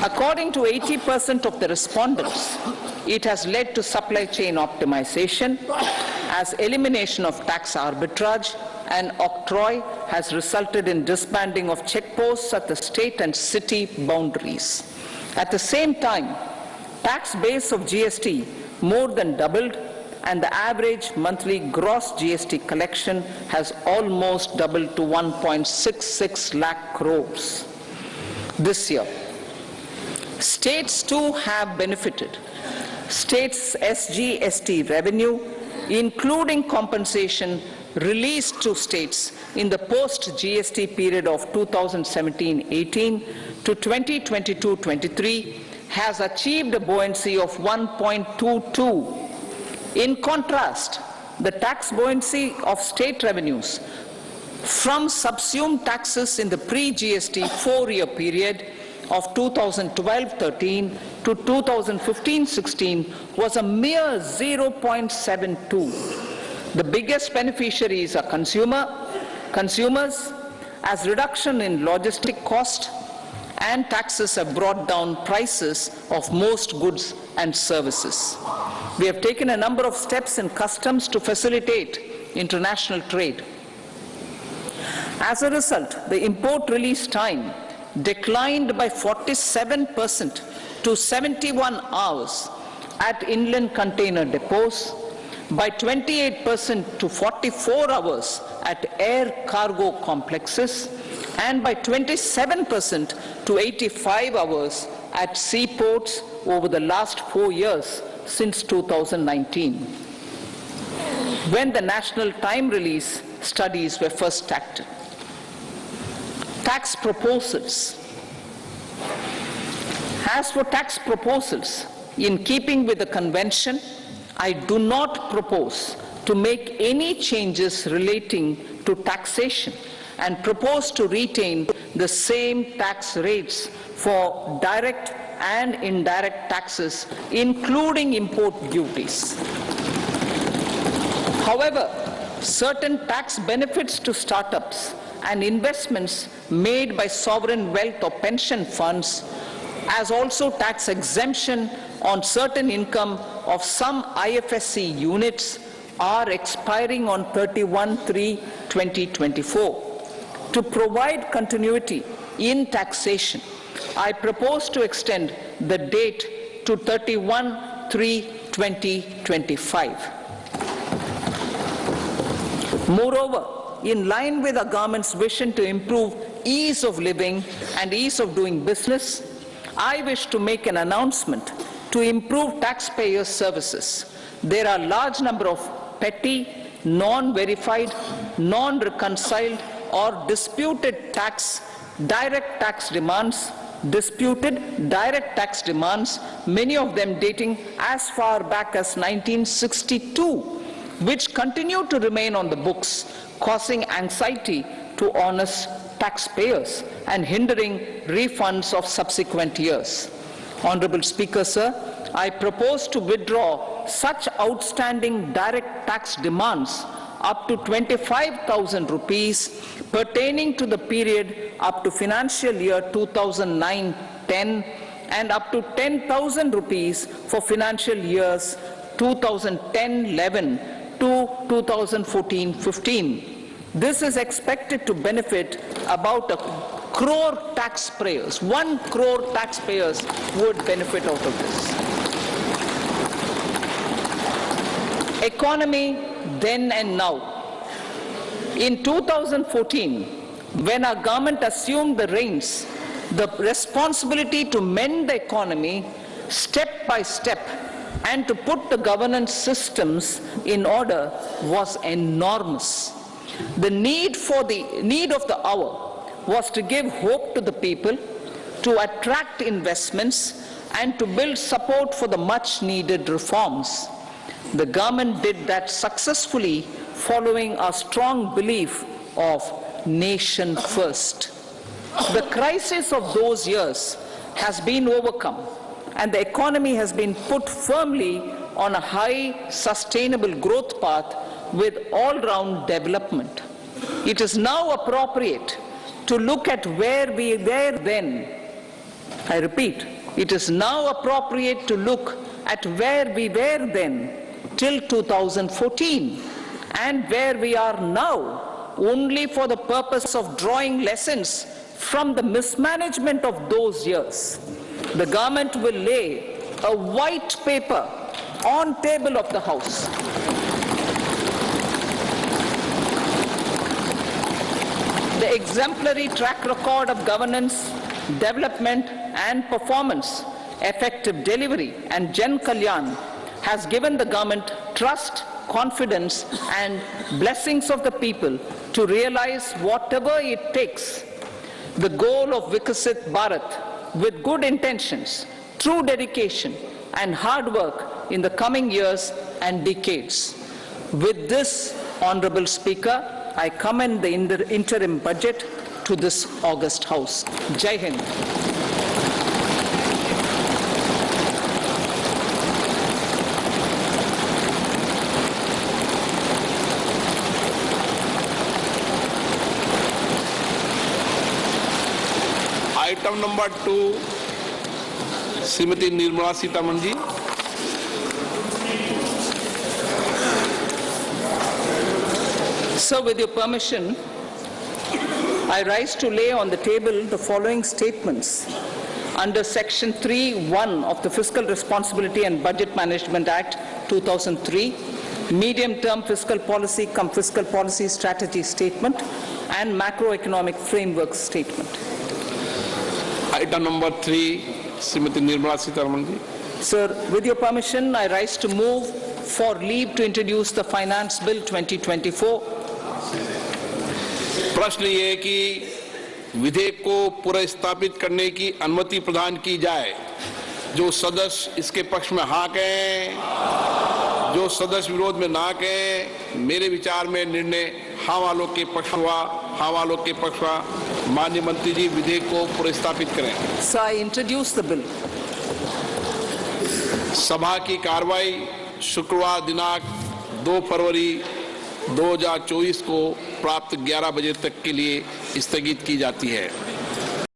According to 80% of the respondents, it has led to supply chain optimization, as elimination of tax arbitrage and octroi has resulted in disbanding of checkposts at the state and city boundaries. At the same time, tax base of GST more than doubled, and the average monthly gross GST collection has almost doubled to 1.66 lakh crores this year. States too have benefited. States' SGST revenue, including compensation released to states in the post-GST period of 2017-18 to 2022-23, has achieved a buoyancy of 1.22. In contrast, the tax buoyancy of state revenues from subsumed taxes in the pre-GST four-year period of 2012-13 to 2015-16 was a mere 0.72. The biggest beneficiaries are consumers, as reduction in logistic cost and taxes have brought down prices of most goods and services. We have taken a number of steps in customs to facilitate international trade. As a result, the import release time declined by 47% to 71 hours at inland container depots, by 28% to 44 hours at air cargo complexes, and by 27% to 85 hours at seaports over the last 4 years since 2019, when the national time release studies were first started. Tax proposals. As for tax proposals, in keeping with the convention, I do not propose to make any changes relating to taxation and propose to retain the same tax rates for direct and indirect taxes, including import duties. However, certain tax benefits to startups and investments made by sovereign wealth or pension funds, as also tax exemption on certain income of some IFSC units, are expiring on 31/3/2024. To provide continuity in taxation, I propose to extend the date to 31/3/2025. Moreover, in line with the government's vision to improve ease of living and ease of doing business, I wish to make an announcement to improve taxpayer services. There are a large number of petty, non-verified, non-reconciled, or disputed direct tax demands, many of them dating as far back as 1962, which continue to remain on the books, causing anxiety to honest taxpayers and hindering refunds of subsequent years. Honorable Speaker, sir, I propose to withdraw such outstanding direct tax demands up to 25,000 rupees pertaining to the period up to financial year 2009-10 and up to 10,000 rupees for financial years 2010-11 to 2014-15. This is expected to benefit about 1 crore taxpayers. 1 crore taxpayers would benefit out of this. Economy then and now. In 2014, when our government assumed the reins, the responsibility to mend the economy step by step and to put the governance systems in order was enormous. The need of the hour was to give hope to the people, to attract investments, and to build support for the much-needed reforms. The government did that successfully, following a strong belief of nation first. The crisis of those years has been overcome, and the economy has been put firmly on a high, sustainable growth path with all-round development. It is now appropriate to look at where we were then I repeat, it is now appropriate to look at where we were then till 2014 and where we are now, only for the purpose of drawing lessons from the mismanagement of those years. The government will lay a white paper on table of the House. The exemplary track record of governance, development and performance, effective delivery and Jan Kalyan has given the government trust, confidence and blessings of the people to realize whatever it takes. The goal of Vikasit Bharat with good intentions, true dedication and hard work in the coming years and decades. With this, Honorable Speaker, I commend the interim budget to this august House. Jai Hind. Item number 2 Shrimati Nirmala Sitharaman ji. Sir, with your permission, I rise to lay on the table the following statements under Section 3(1) of the Fiscal Responsibility and Budget Management Act 2003, Medium-Term Fiscal Policy cum Fiscal Policy Strategy Statement and Macroeconomic Framework Statement. Item number 3, Srimati Nirmala Sitharaman ji. Sir, with your permission, I rise to move for leave to introduce the Finance Bill 2024. प्रश्न ये है कि विधेयक को पुनर्स्थापित करने की अनुमति प्रदान की जाए। जो सदस्य इसके पक्ष में हाँ कहें, जो सदस्य विरोध में ना कहें। मेरे विचार में निर्णय हाँ वालों के पक्ष हुआ, हाँ वालों के पक्ष हुआ। माननीय मंत्री जी विधेयक को पुनर्स्थापित करें। So I introduce the bill. सभा की कार्रवाई शुक्रवार दिनांक 2 फरवरी 2024 को प्राप्त 11 बजे तक के लिए स्थगित की जाती है।